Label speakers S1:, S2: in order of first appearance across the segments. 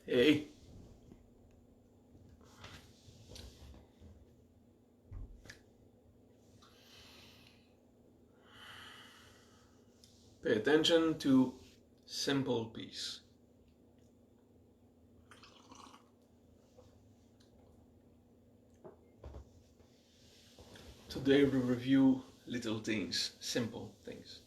S1: Hey, pay attention to simple peace. Today we review little things, simple things.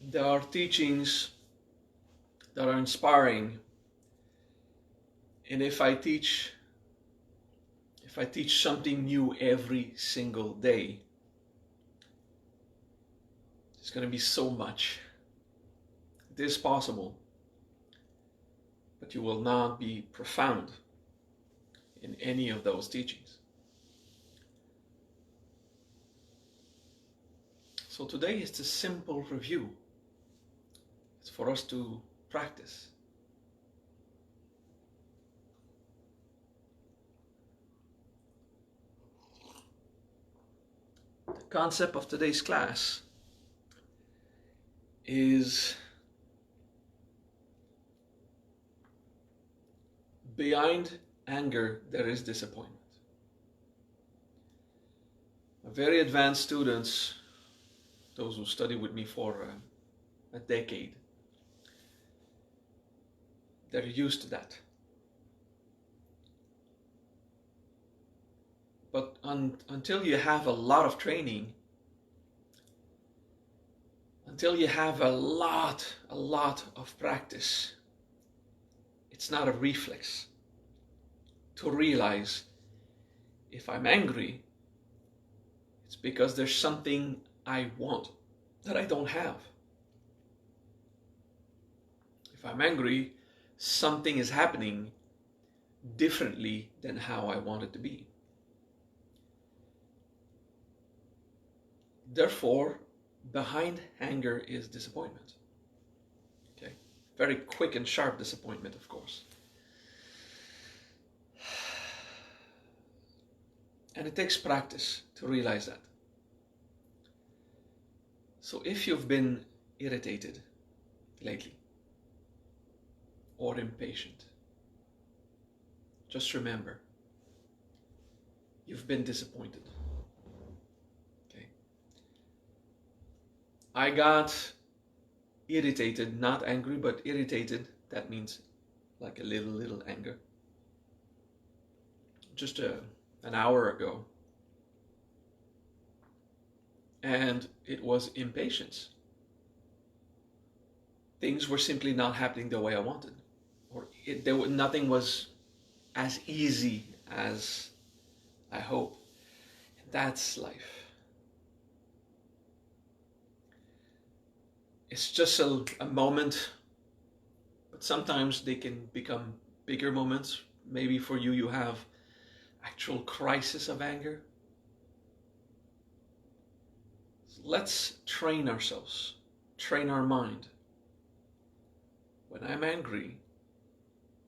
S1: There are teachings that are inspiring, and if I teach something new every single day, it's going to be so much. It is possible, but you will not be profound in any of those teachings. So today is a simple review. It's for us to practice. The concept of today's class is behind anger there is disappointment. Very advanced students, those who study with me for a decade, they're used to that. But until you have a lot of training, until you have a lot of practice, it's not a reflex to realize if I'm angry, it's because there's something I want that I don't have. If I'm angry, something is happening differently than how I want it to be. Therefore, behind anger is disappointment. Okay, very quick and sharp disappointment, of course. And it takes practice to realize that. So if you've been irritated lately or impatient, just remember, you've been disappointed. Okay. I got irritated, not angry, but irritated. That means like a little anger. Just an hour ago. And it was impatience. Things were simply not happening the way I wanted. Or nothing was as easy as I hope. And that's life. It's just a moment, but sometimes they can become bigger moments. Maybe for you, you have actual crisis of anger. So let's train ourselves, train our mind. When I'm angry,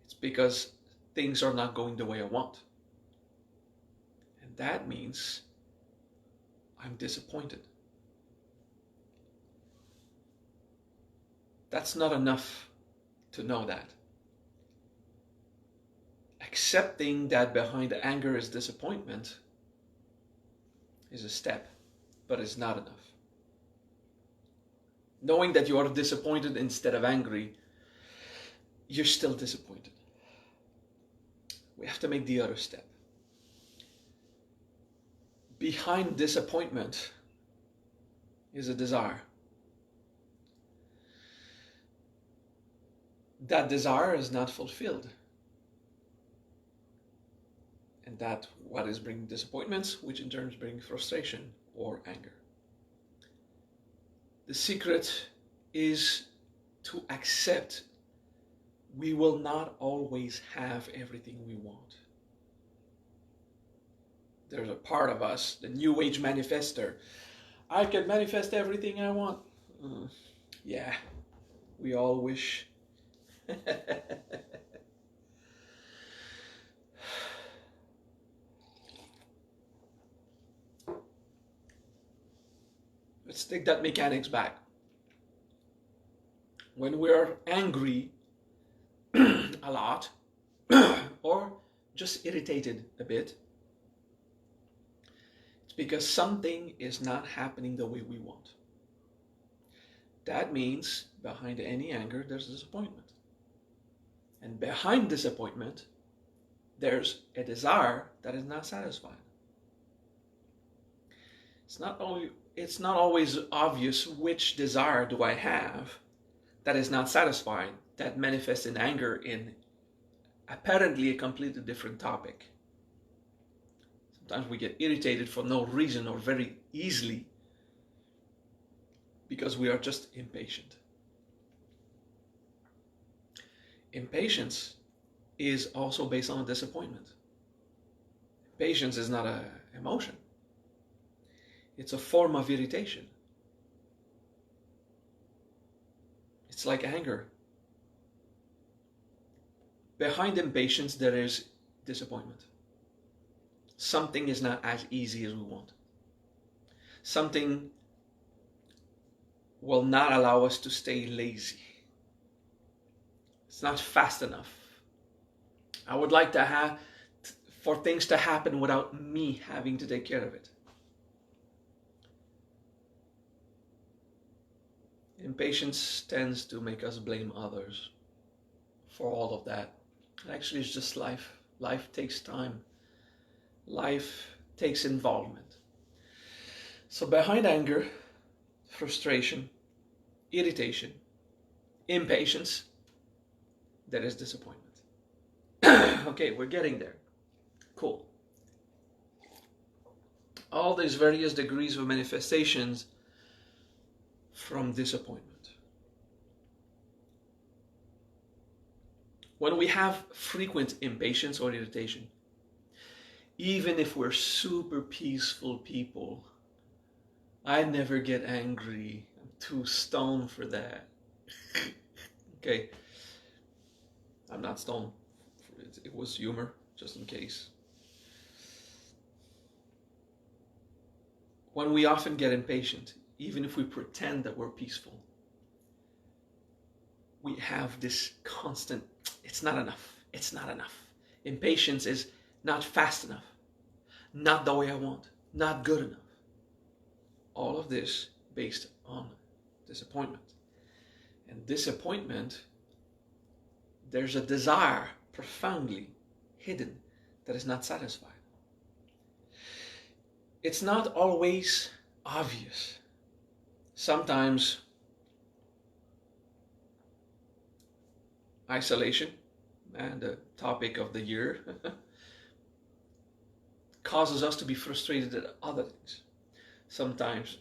S1: it's because things are not going the way I want. And that means I'm disappointed. That's not enough to know that. Accepting that behind anger is disappointment is a step, but it's not enough. Knowing that you are disappointed instead of angry, you're still disappointed. We have to make the other step. Behind disappointment is a desire. That desire is not fulfilled. And that what is bringing disappointments, which in turn is bringing frustration or anger. The secret is to accept we will not always have everything we want. There's a part of us, the New Age manifester. I can manifest everything I want. Yeah, we all wish. Let's take that mechanics back. When we're angry a lot, or just irritated a bit, it's because something is not happening the way we want. That means behind any anger, there's disappointment. And behind disappointment, there's a desire that is not satisfied. It's not always obvious which desire do I have that is not satisfied, that manifests in anger in apparently a completely different topic. Sometimes we get irritated for no reason or very easily because we are just impatient. Impatience is also based on disappointment. Impatience is not an emotion. It's a form of irritation. It's like anger. Behind impatience, there is disappointment. Something is not as easy as we want. Something will not allow us to stay lazy. It's not fast enough. I would like for things to happen without me having to take care of it. Impatience tends to make us blame others for all of that. Actually, it's just life. Life takes time. Life takes involvement. So behind anger, frustration, irritation, impatience, there is disappointment. Okay, we're getting there. Cool. All these various degrees of manifestations from disappointment. When we have frequent impatience or irritation, even if we're super peaceful people, I never get angry. I'm too stoned for that. Okay, I'm not stoned. It was humor, just in case. When we often get impatient, even if we pretend that we're peaceful, we have this constant, it's not enough, it's not enough. Impatience is not fast enough, not the way I want, not good enough. All of this based on disappointment. And disappointment, there's a desire profoundly hidden that is not satisfied. It's not always obvious. Sometimes isolation, and the topic of the year, causes us to be frustrated at other things. Sometimes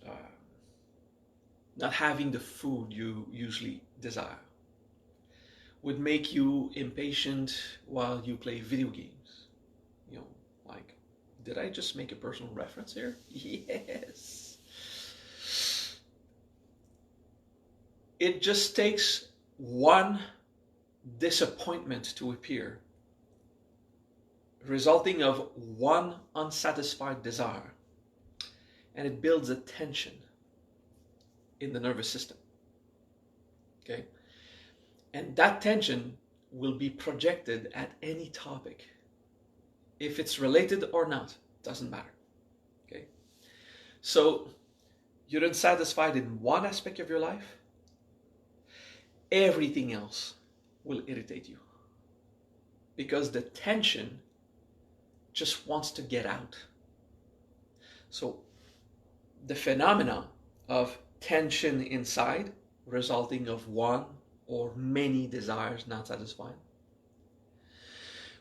S1: not having the food you usually desire would make you impatient while you play video games. You know, like, did I just make a personal reference here? Yes. It just takes one disappointment to appear, resulting of one unsatisfied desire, and it builds a tension in the nervous system. Okay? And that tension will be projected at any topic. If it's related or not, doesn't matter. Okay? So you're unsatisfied in one aspect of your life, everything else will irritate you. Because the tension just wants to get out. So the phenomena of tension inside, resulting of one or many desires not satisfied,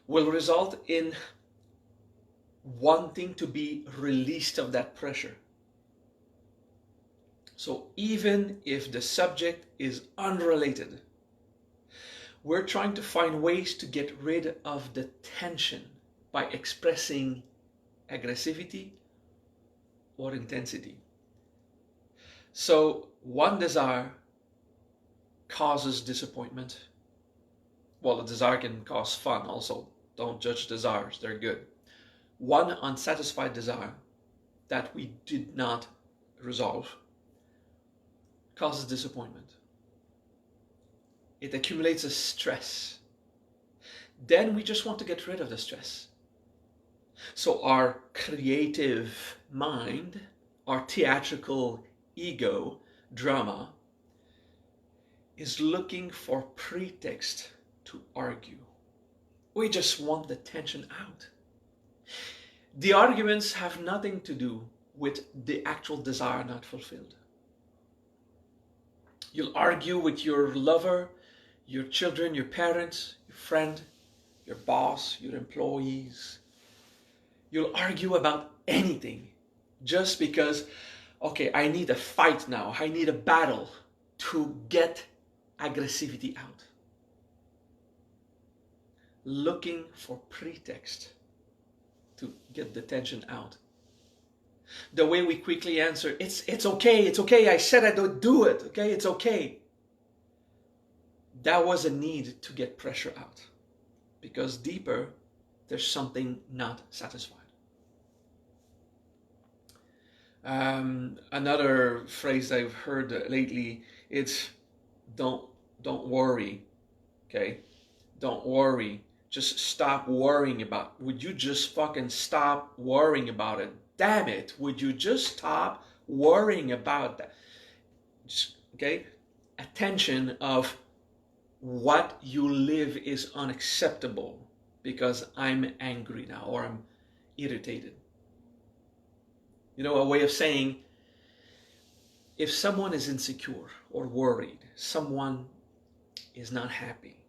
S1: will result in wanting to be released of that pressure. So even if the subject is unrelated, we're trying to find ways to get rid of the tension by expressing aggressivity or intensity. So one desire causes disappointment. Well, a desire can cause fun also. Don't judge desires, they're good. One unsatisfied desire that we did not resolve causes disappointment. It accumulates as stress. Then we just want to get rid of the stress. So our creative mind, our theatrical ego, drama, is looking for pretext to argue. We just want the tension out. The arguments have nothing to do with the actual desire not fulfilled. You'll argue with your lover, your children, your parents, your friend, your boss, your employees. You'll argue about anything just because, okay, I need a fight now. I need a battle to get aggressivity out. Looking for pretext to get the tension out. The way we quickly answer, it's okay, I said I don't do it, okay, it's okay. That was a need to get pressure out. Because deeper, there's something not satisfied. Another phrase I've heard lately, it's don't worry, okay? Don't worry. Just stop worrying about. Would you just fucking stop worrying about it? Damn it! Would you just stop worrying about that? Just, okay? Attention of what you live is unacceptable because I'm angry now or I'm irritated. You know, a way of saying, if someone is insecure or worried, someone is not happy,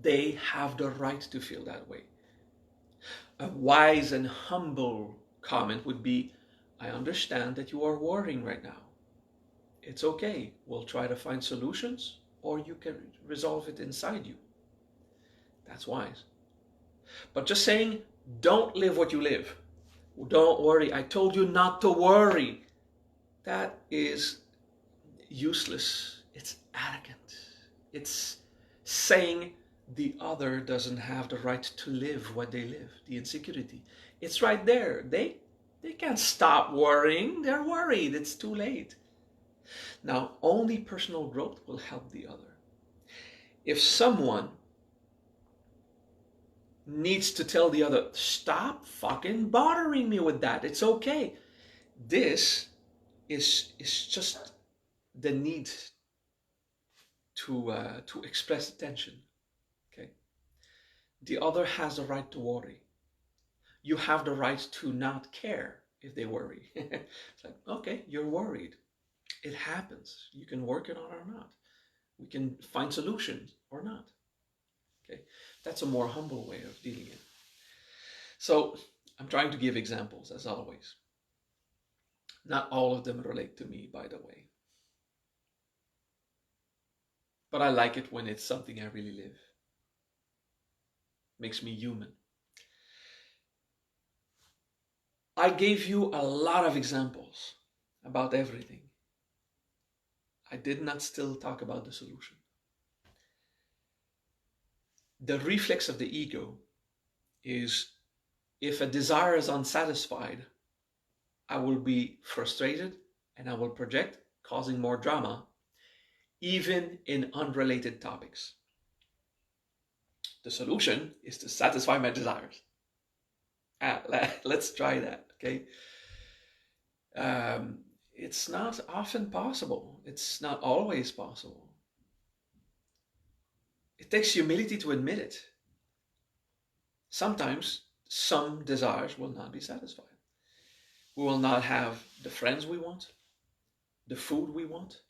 S1: they have the right to feel that way. A wise and humble comment would be, I understand that you are worrying right now. It's okay. We'll try to find solutions, or you can resolve it inside you. That's wise. But just saying, don't live what you live. Don't worry. I told you not to worry. That is useless. It's arrogant. It's saying the other doesn't have the right to live what they live, the insecurity. It's right there. They can't stop worrying. They're worried. It's too late. Now, only personal growth will help the other. If someone needs to tell the other, stop fucking bothering me with that, it's okay. This is just the need to express attention. Okay. The other has the right to worry. You have the right to not care if they worry. It's like, okay, you're worried. It happens. You can work it on or not. We can find solutions or not. Okay, that's a more humble way of dealing it. So I'm trying to give examples as always. Not all of them relate to me, by the way. But I like it when it's something I really live. Makes me human. I gave you a lot of examples about everything. I did not still talk about the solution. The reflex of the ego is, if a desire is unsatisfied, I will be frustrated and I will project, causing more drama, even in unrelated topics. The solution is to satisfy my desires. Let's try that, okay? It's not often possible. It's not always possible. It takes humility to admit it. Sometimes some desires will not be satisfied. We will not have the friends we want, the food we want.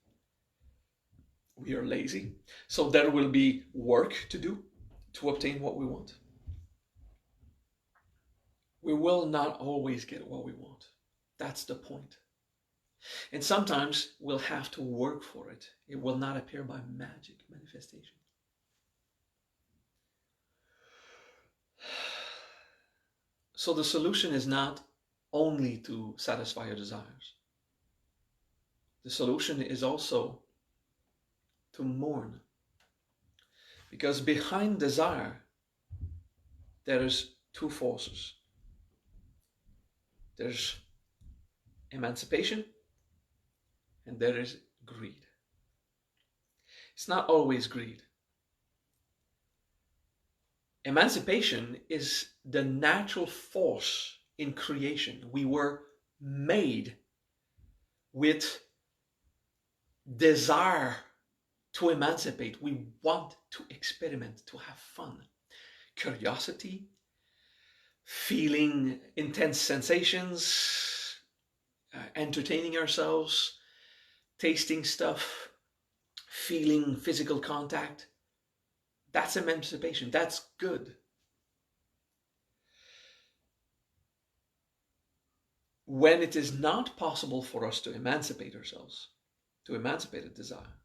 S1: We are lazy. So there will be work to do to obtain what we want. We will not always get what we want. That's the point. And sometimes we'll have to work for it. It will not appear by magic manifestation. So the solution is not only to satisfy your desires. The solution is also to mourn. Because behind desire, there is two forces. There's emancipation and there is greed. It's not always greed. Emancipation is the natural force in creation. We were made with desire to emancipate. We want to experiment, to have fun, curiosity, feeling intense sensations, entertaining ourselves, tasting stuff, feeling physical contact. That's emancipation. That's good. When it is not possible for us to emancipate ourselves, to emancipate a desire,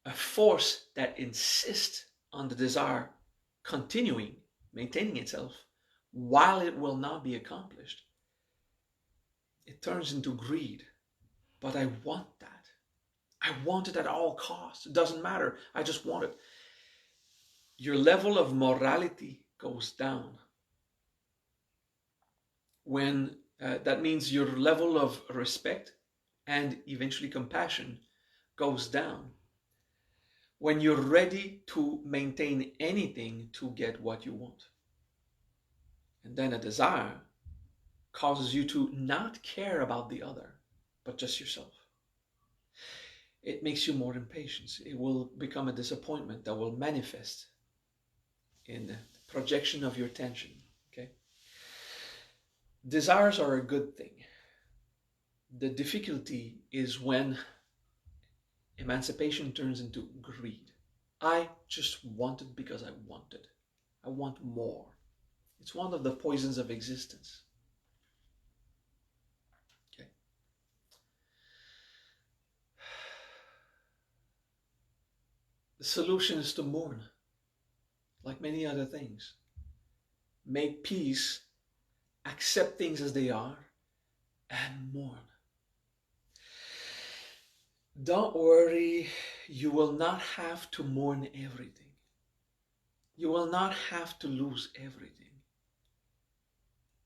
S1: a force that insists on the desire continuing, maintaining itself, while it will not be accomplished, it turns into greed. But I want that. I want it at all costs. It doesn't matter. I just want it. Your level of morality goes down. When that means your level of respect and eventually compassion goes down. When you're ready to maintain anything to get what you want. And then a desire causes you to not care about the other, but just yourself. It makes you more impatient. It will become a disappointment that will manifest in the projection of your attention. Okay? Desires are a good thing. The difficulty is when emancipation turns into greed. I just want it because I want it. I want more. It's one of the poisons of existence. Okay. The solution is to mourn, like many other things. Make peace, accept things as they are, and mourn. Don't worry, you will not have to mourn everything. You will not have to lose everything.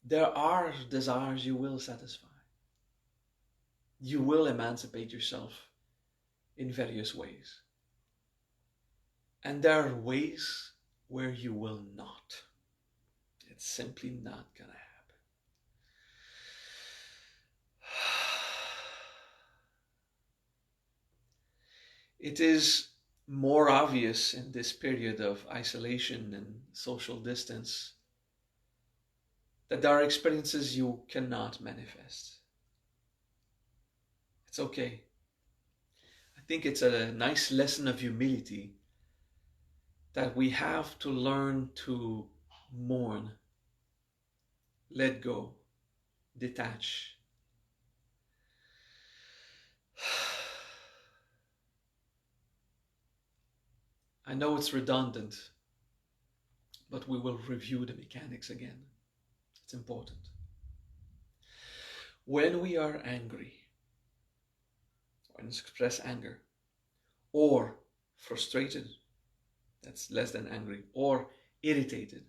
S1: There are desires you will satisfy. You will emancipate yourself in various ways. And there are ways where you will not. It's simply not gonna happen. It is more obvious in this period of isolation and social distance that there are experiences you cannot manifest. It's okay. I think it's a nice lesson of humility that we have to learn to mourn, let go, detach. I know it's redundant, but we will review the mechanics again. It's important. When we are angry, or express anger, or frustrated, that's less than angry, or irritated,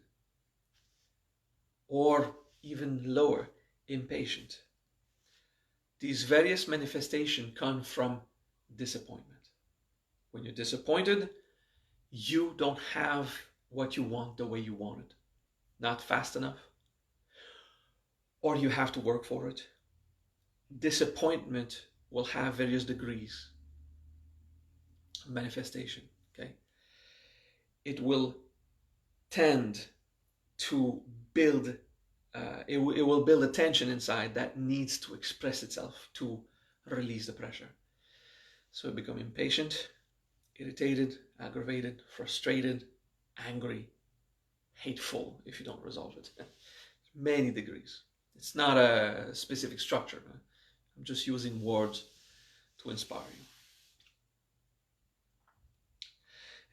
S1: or even lower, impatient. These various manifestations come from disappointment. When you're disappointed, you don't have what you want the way you want it, not fast enough, or you have to work for it. Disappointment will have various degrees of manifestation. Okay, it will tend to build. It will build a tension inside that needs to express itself to release the pressure. So you become impatient, irritated, aggravated, frustrated, angry, hateful if you don't resolve it. Many degrees. It's not a specific structure. I'm just using words to inspire you.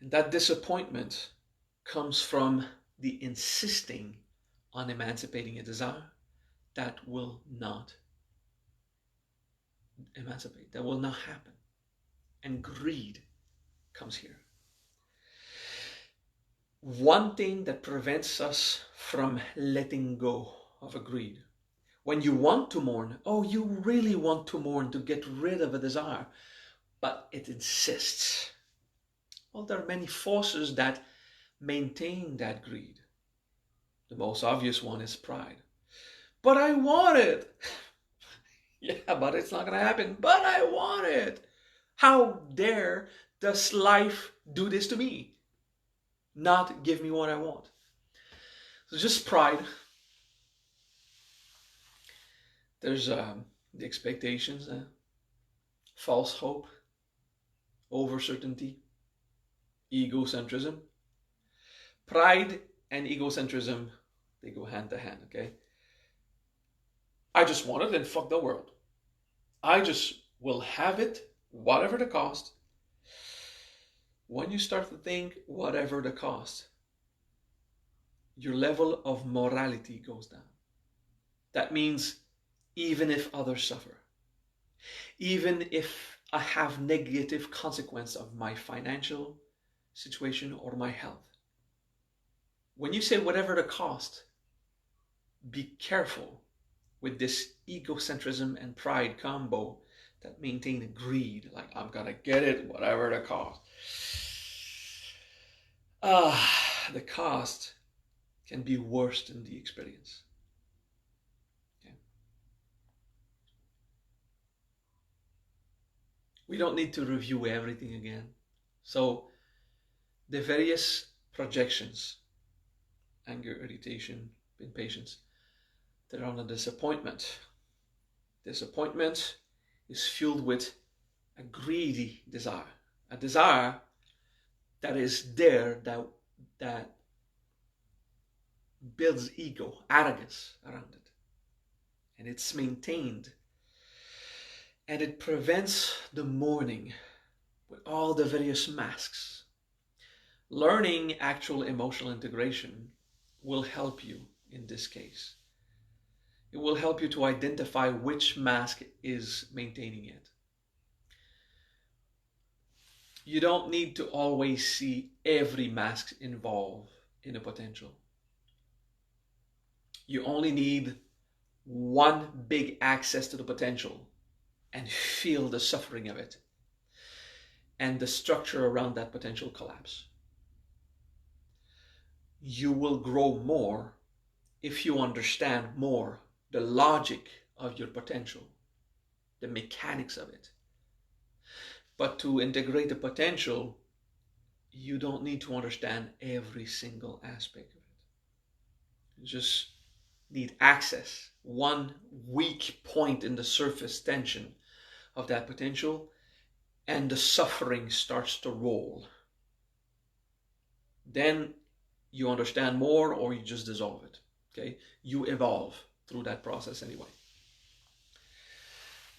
S1: And that disappointment comes from the insisting on emancipating a desire that will not emancipate, that will not happen. And greed comes here. One thing that prevents us from letting go of a greed. When you want to mourn, oh, you really want to mourn to get rid of a desire. but it insists. Well, there are many forces that maintain that greed. The most obvious one is pride. But I want it. Yeah, but it's not going to happen. But I want it. How dare does life do this to me? Not give me what I want. So just pride. There's the expectations, false hope, over certainty, egocentrism. Pride and egocentrism, they go hand to hand, okay? I just want it and fuck the world. I just will have it, whatever the cost. When you start to think, whatever the cost, your level of morality goes down. That means even if others suffer, even if I have negative consequence of my financial situation or my health. When you say whatever the cost, be careful with this egocentrism and pride combo that maintain greed. Like, I'm gonna get it, whatever the cost. The cost can be worse than the experience. Okay. We don't need to review everything again. So the various projections, anger, irritation, impatience, they're on a disappointment. Disappointment is fueled with a greedy desire, a desire that is there that builds ego, arrogance around it. And it's maintained. And it prevents the mourning with all the various masks. Learning actual emotional integration will help you in this case. It will help you to identify which mask is maintaining it. You don't need to always see every mask involved in a potential. You only need one big access to the potential and feel the suffering of it and the structure around that potential collapse. You will grow more if you understand more the logic of your potential, the mechanics of it. But to integrate the potential, you don't need to understand every single aspect of it. You just need access, one weak point in the surface tension of that potential, and the suffering starts to roll. Then you understand more, or you just dissolve it. Okay? You evolve through that process anyway.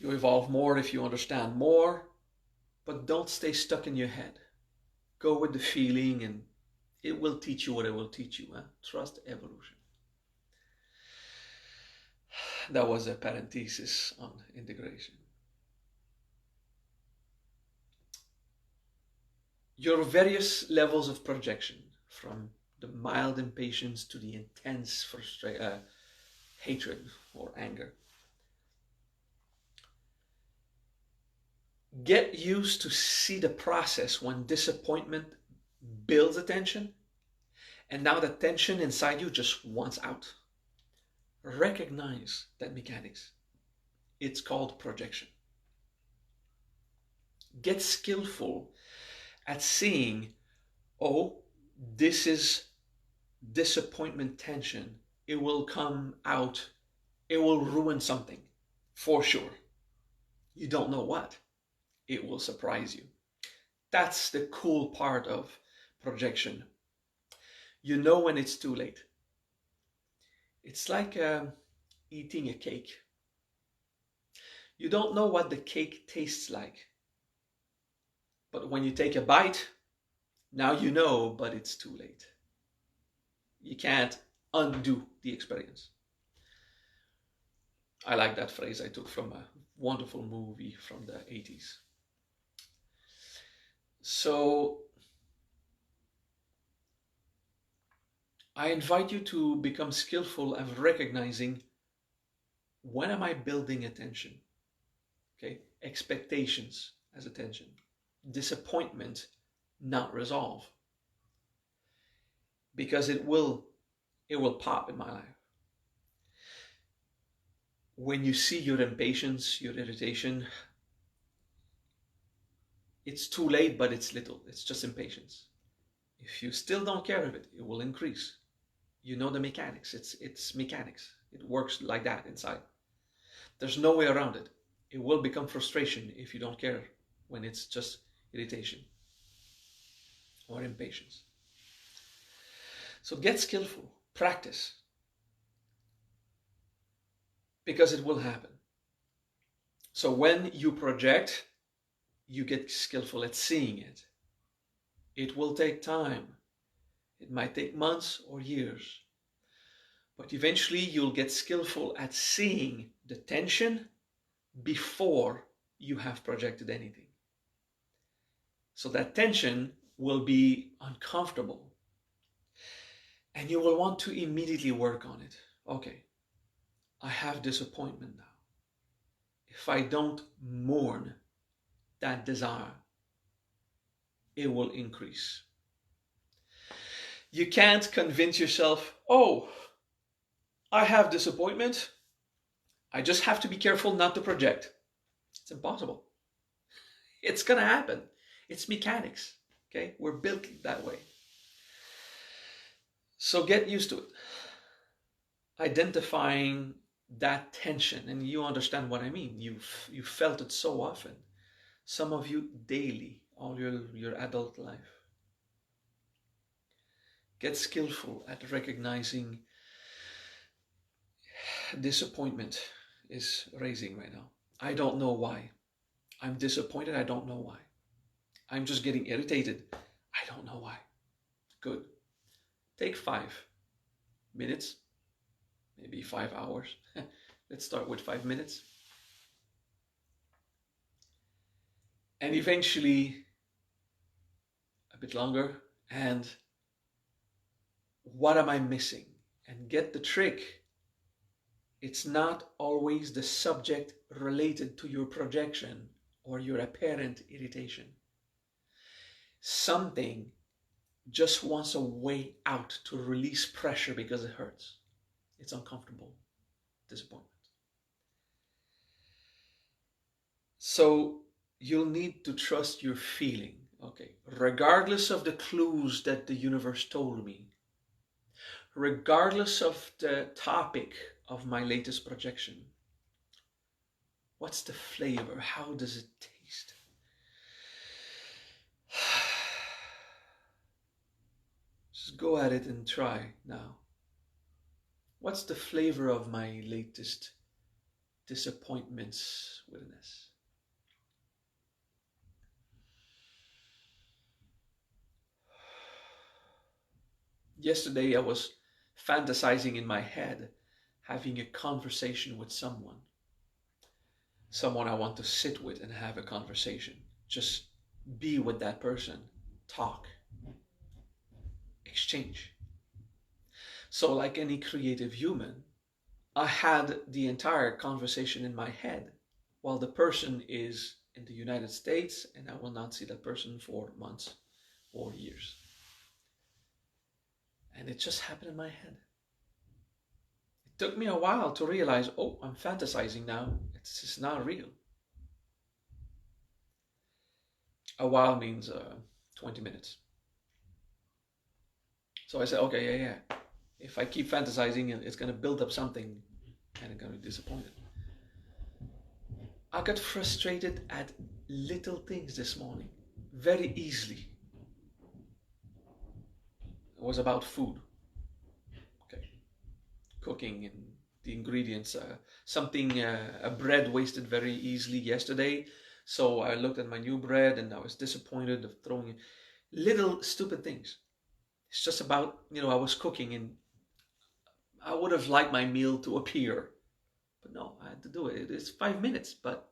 S1: You evolve more if you understand more, but don't stay stuck in your head. Go with the feeling, and it will teach you what it will teach you. Trust evolution. That was a parenthesis on integration. Your various levels of projection, from the mild impatience to the intense hatred or anger. Get used to see the process when disappointment builds a tension, and now the tension inside you just wants out. Recognize that mechanics. It's called projection. Get skillful at seeing, oh, this is disappointment tension. It will come out. It will ruin something for sure. You don't know what. It will surprise you. That's the cool part of projection. You know when it's too late. It's like eating a cake. You don't know what the cake tastes like. But when you take a bite, now you know, but it's too late. You can't undo the experience. I like that phrase I took from a wonderful movie from the 80s. So I invite you to become skillful at recognizing, when am I building attention? Okay, expectations. as attention. Disappointment, not resolve. Because it will pop in my life. When you see your impatience, your irritation, it's too late, but it's little. It's just impatience. If you still don't care of it, it will increase. You know the mechanics. It's mechanics. It works like that inside. There's no way around it. It will become frustration if you don't care when it's just irritation or impatience. So get skillful, practice, because it will happen. So when you project, you get skillful at seeing it. It will take time. It might take months or years. But eventually you'll get skillful at seeing the tension before you have projected anything. So that tension will be uncomfortable. And you will want to immediately work on it. Okay, I have disappointment now. If I don't mourn that desire, it will increase. You can't convince yourself, oh, I have disappointment. I just have to be careful not to project. It's impossible. It's going to happen. It's mechanics. Okay? We're built that way. So get used to it. Identifying that tension, and you understand what I mean. You've felt it so often. Some of you daily, all your adult life. Get skillful at recognizing disappointment is raising right now. I don't know why. I'm disappointed. I don't know why. I'm just getting irritated. I don't know why. Good. Take 5 minutes, maybe 5 hours. Let's start with 5 minutes. And eventually a bit longer. And what am I missing? And get the trick. It's not always the subject related to your projection or your apparent irritation. Something just wants a way out to release pressure because it hurts. It's uncomfortable. Disappointment. So you'll need to trust your feeling. Okay, regardless of the clues that the universe told me, regardless of the topic of my latest projection, what's the flavor? How does it taste? Just go at it and try now. What's the flavor of my latest disappointments with an S? Yesterday I was fantasizing in my head, having a conversation with someone I want to sit with and have a conversation. Just be with that person, talk, exchange. So like any creative human, I had the entire conversation in my head while the person is in the United States and I will not see that person for months or years. And it just happened in my head. It took me a while to realize, oh, I'm fantasizing now. It's just not real. A while means 20 minutes. So I said, okay, yeah. If I keep fantasizing, it's going to build up something and I'm going to be disappointed. I got frustrated at little things this morning, very easily. It was about food. Okay. Cooking and the ingredients. A bread wasted very easily yesterday. So I looked at my new bread and I was disappointed of throwing in little stupid things. It's just about, I was cooking and I would have liked my meal to appear. But no, I had to do it. It's 5 minutes, but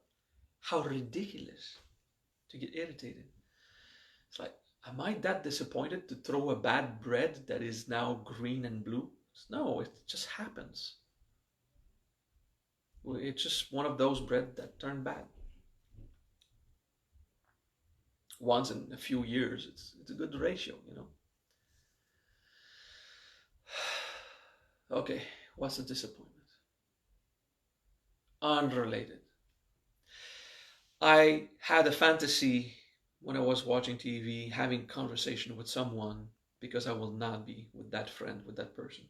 S1: how ridiculous to get irritated. It's like, am I that disappointed to throw a bad bread that is now green and blue? No, it just happens. It's just one of those bread that turned bad. once in a few years, it's a good ratio, you know. Okay, what's a disappointment? Unrelated. I had a fantasy when I was watching TV, having conversation with someone because I will not be with that friend, with that person.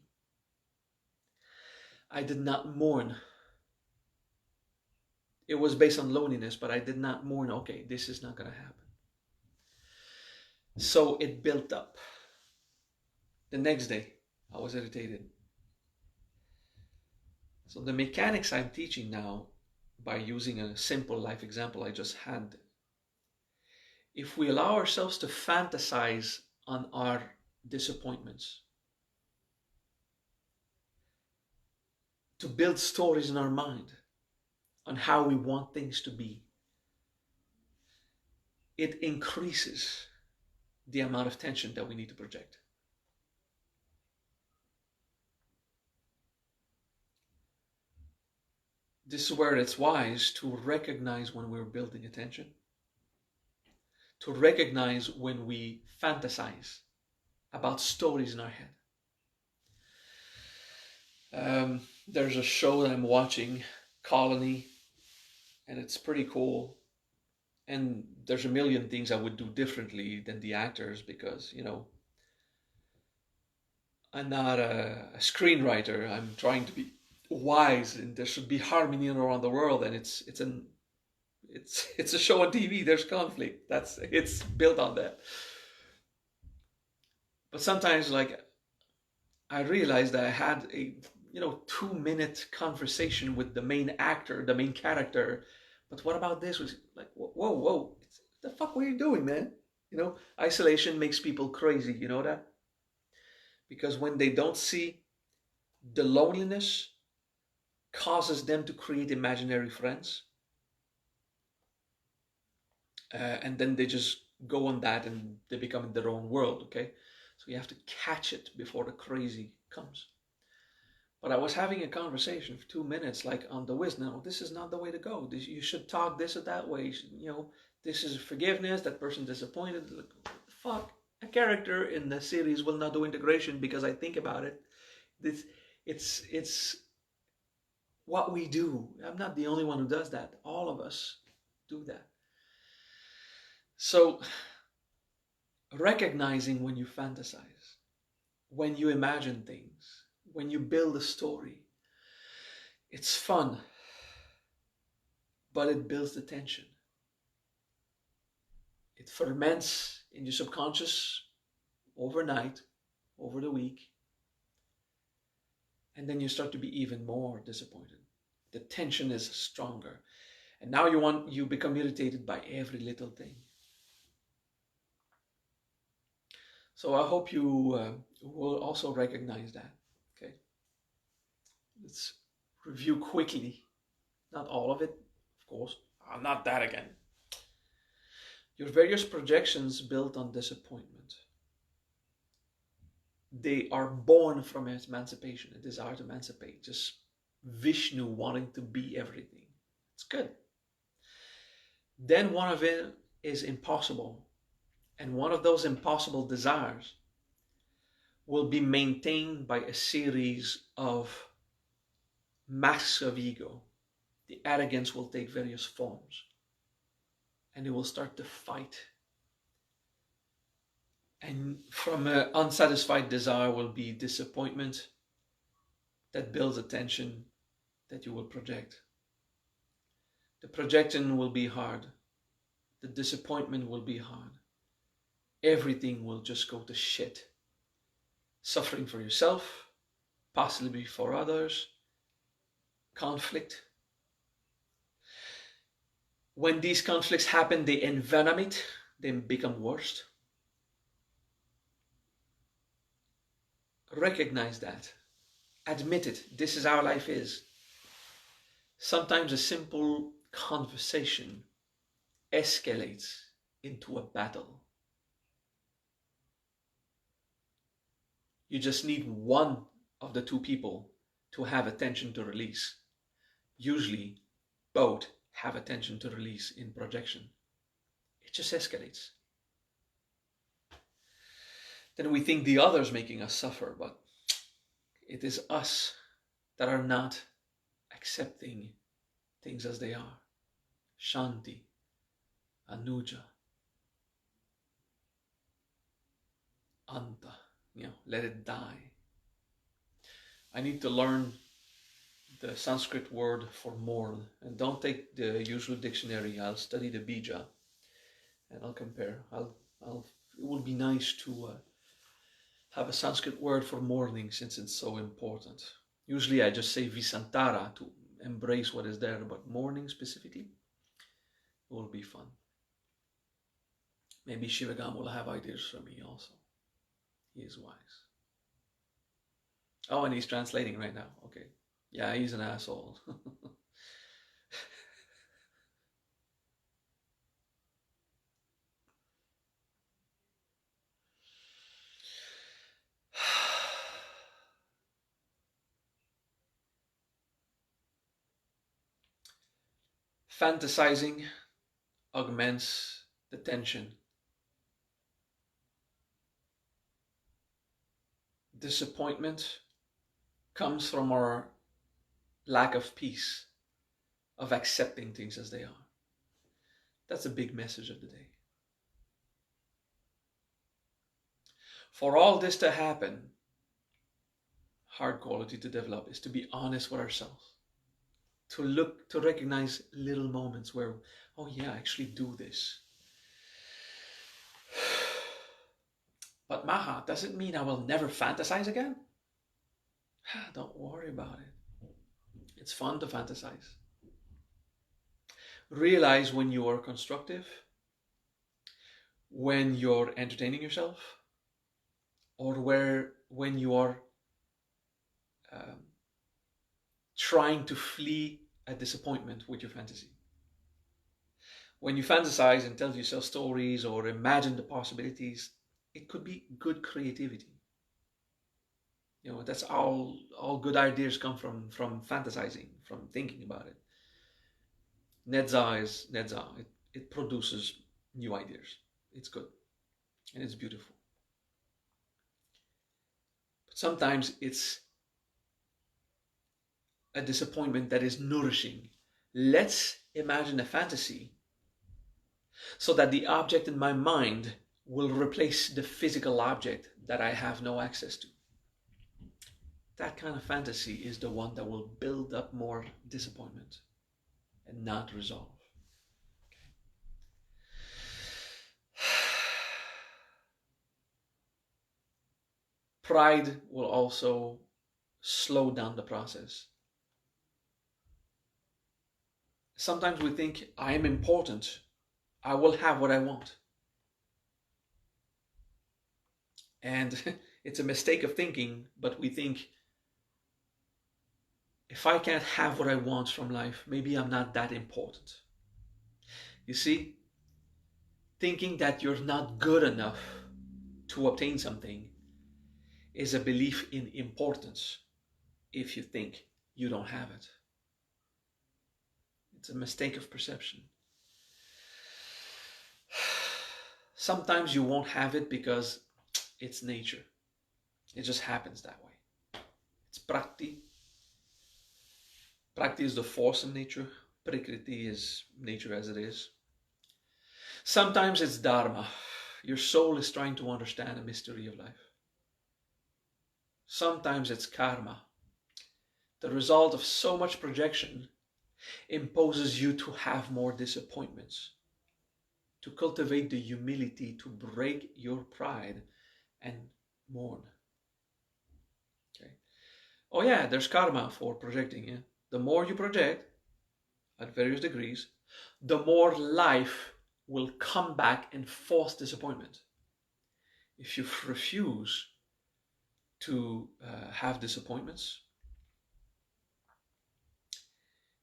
S1: I did not mourn. It was based on loneliness, but I did not mourn, okay, this is not going to happen. So it built up. The next day, I was irritated. So the mechanics I'm teaching now, by using a simple life example I just had, if we allow ourselves to fantasize on our disappointments, to build stories in our mind on how we want things to be, it increases the amount of tension that we need to project. This is where it's wise to recognize when we're building a tension, to recognize when we fantasize about stories in our head. There's a show that I'm watching, Colony, and it's pretty cool. And there's a million things I would do differently than the actors because, you know, I'm not a screenwriter. I'm trying to be wise, and there should be harmony around the world. And it's a show on TV. There's conflict. It's built on that. But sometimes, like, I realized that I had a 2-minute conversation with the main actor, the main character. But what about this? Was like, whoa, what the fuck were you doing, man? Isolation makes people crazy. You know that? Because when they don't see the loneliness causes them to create imaginary friends. And then they just go on that and they become in their own world, okay? So you have to catch it before the crazy comes. But I was having a conversation for 2 minutes, like on the whiz. No, this is not the way to go. You should talk this or that way. This is forgiveness. That person disappointed. Like, fuck, a character in the series will not do integration because I think about it. It's what we do. I'm not the only one who does that. All of us do that. So recognizing when you fantasize, when you imagine things, when you build a story, it's fun, but it builds the tension. It ferments in your subconscious overnight, over the week, and then you start to be even more disappointed. The tension is stronger, and now you become irritated by every little thing. So I hope you will also recognize that. Okay, let's review quickly. Not all of it, of course. Not that again. Your various projections built on disappointment. They are born from emancipation, a desire to emancipate. Just Vishnu wanting to be everything. It's good. Then one of it is impossible. And one of those impossible desires will be maintained by a series of masks of ego. The arrogance will take various forms. And it will start to fight. And from an unsatisfied desire will be disappointment that builds a tension that you will project. The projection will be hard. The disappointment will be hard. Everything will just go to shit. Suffering for yourself, possibly for others, conflict. When these conflicts happen, they envenomate, they become worse. Recognize that. Admit it. This is how life is. Sometimes a simple conversation escalates into a battle. You just need one of the two people to have attention to release. Usually, both have attention to release in projection. It just escalates. then we think the other's making us suffer, but it is us that are not accepting things as they are. Shanti, anuja, anta, let it die. I need to learn the Sanskrit word for mourn, and don't take the usual dictionary. I'll study the bija and I'll compare. It will be nice to have a Sanskrit word for mourning, since it's so important. Usually I just say visantara to embrace what is there, but mourning specifically will be fun. Maybe Shivagam will have ideas for me also. He is wise. Oh, and he's translating right now. Okay. Yeah, he's an asshole. Fantasizing augments the tension. Disappointment comes from our lack of peace, of accepting things as they are. That's a big message of the day. For all this to happen, hard quality to develop is to be honest with ourselves. To recognize little moments where, oh yeah, I actually do this. But Maha, does it mean I will never fantasize again? Don't worry about it. It's fun to fantasize. Realize when you are constructive, when you're entertaining yourself, or when you are trying to flee a disappointment with your fantasy. When you fantasize and tell yourself stories or imagine the possibilities, it could be good creativity. That's all good ideas come from fantasizing, from thinking about it. Nedza is Nedza. It produces new ideas. It's good and it's beautiful. But sometimes it's a disappointment that is nourishing. Let's imagine a fantasy so that the object in my mind will replace the physical object that I have no access to. That kind of fantasy is the one that will build up more disappointment and not resolve. Okay. Pride will also slow down the process. Sometimes we think, I am important, I will have what I want. And it's a mistake of thinking, but we think, if I can't have what I want from life, maybe I'm not that important. You see, thinking that you're not good enough to obtain something is a belief in importance if you think you don't have it. It's a mistake of perception. Sometimes you won't have it because it's nature. It just happens that way. It's prakriti. Prakriti is the force in nature. Prakriti is nature as it is. Sometimes it's dharma. Your soul is trying to understand the mystery of life. Sometimes it's karma. The result of so much projection imposes you to have more disappointments, to cultivate the humility to break your pride and mourn. Okay. Oh yeah, there's karma for projecting. Yeah? The more you project, at various degrees, the more life will come back and force disappointment. If you refuse to have disappointments,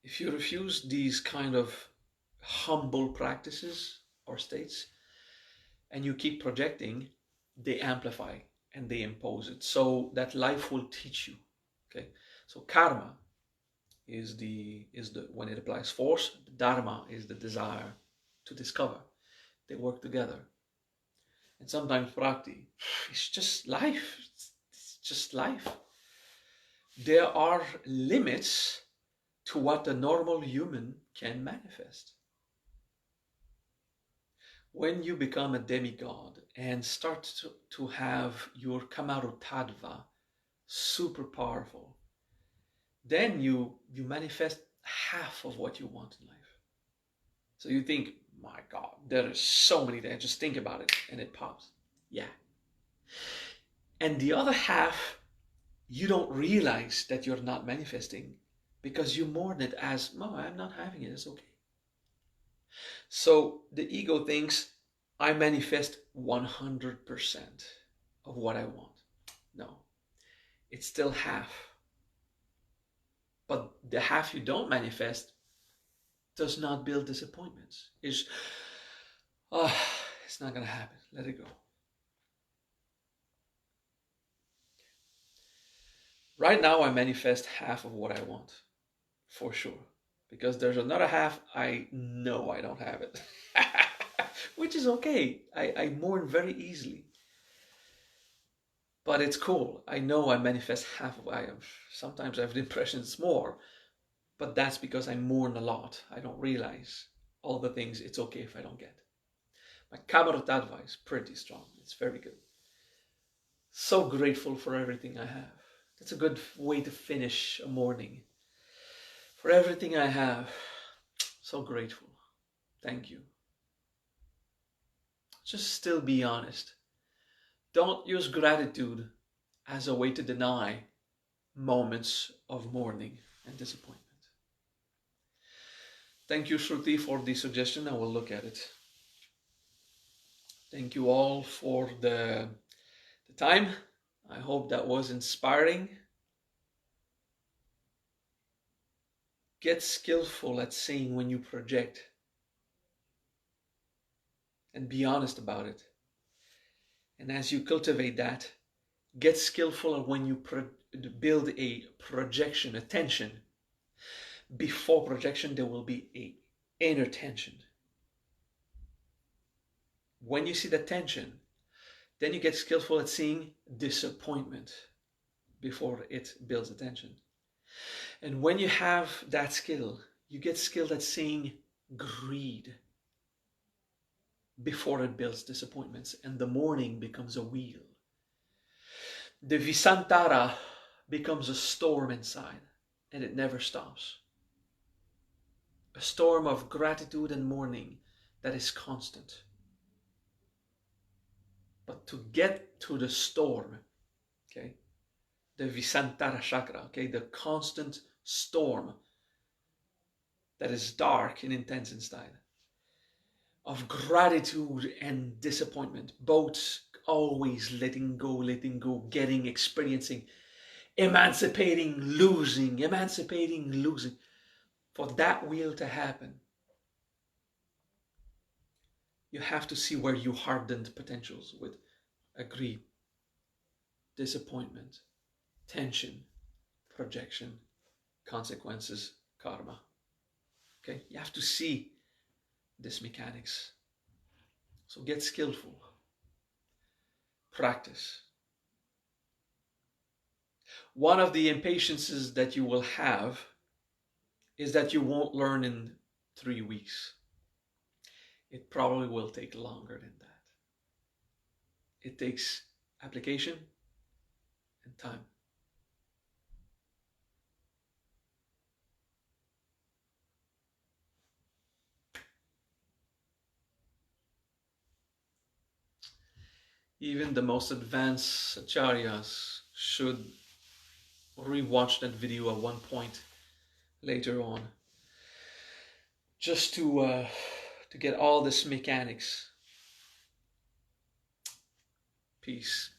S1: if you refuse these kind of humble practices or states, and you keep projecting, they amplify and they impose it, so that life will teach you. Okay, so karma is the when it applies force. Dharma is the desire to discover. They work together. And sometimes prakti, it's just life. It's just life. There are limits to what the normal human can manifest. When you become a demigod and start to have your Kamarutadva super powerful, then you manifest half of what you want in life. So you think, my God, there is so many things. Just think about it and it pops. Yeah. And the other half, you don't realize that you're not manifesting because you mourn it as, no, I'm not having it. It's okay. So the ego thinks, I manifest 100% of what I want. No, it's still half. But the half you don't manifest does not build disappointments. It's not going to happen. Let it go. Right now, I manifest half of what I want, for sure. Because there's another half I know I don't have it. Which is okay. I mourn very easily. But it's cool. I know I manifest half of what I am. Sometimes I have the impression it's more. But that's because I mourn a lot. I don't realize all the things it's okay if I don't get. My Kamarutadva is pretty strong. It's very good. So grateful for everything I have. That's a good way to finish a morning. For everything I have, so grateful. Thank you. Just still be honest. Don't use gratitude as a way to deny moments of mourning and disappointment. Thank you, Shruti, for the suggestion. I will look at it. Thank you all for the time. I hope that was inspiring. Get skillful at saying when you project and be honest about it. And as you cultivate that, get skillful at when you build a projection, a tension. Before projection, there will be an inner tension. When you see the tension, then you get skillful at seeing disappointment before it builds attention. And when you have that skill, you get skilled at seeing greed before it builds disappointments, and the mourning becomes a wheel. The Visantara becomes a storm inside, and it never stops. A storm of gratitude and mourning that is constant. But to get to the storm, okay, the Visantara chakra, okay, the constant storm that is dark and intense inside, of gratitude and disappointment, both always letting go, getting, experiencing, emancipating, losing. For that wheel to happen, you have to see where you hardened potentials with greed, disappointment, tension, projection, consequences, karma. Okay, you have to see this mechanics. So get skillful. Practice. One of the impatiences that you will have is that you won't learn in 3 weeks. It probably will take longer than that. It takes application and time. Even the most advanced acharyas should rewatch that video at one point later on, just to get all this mechanics. Peace.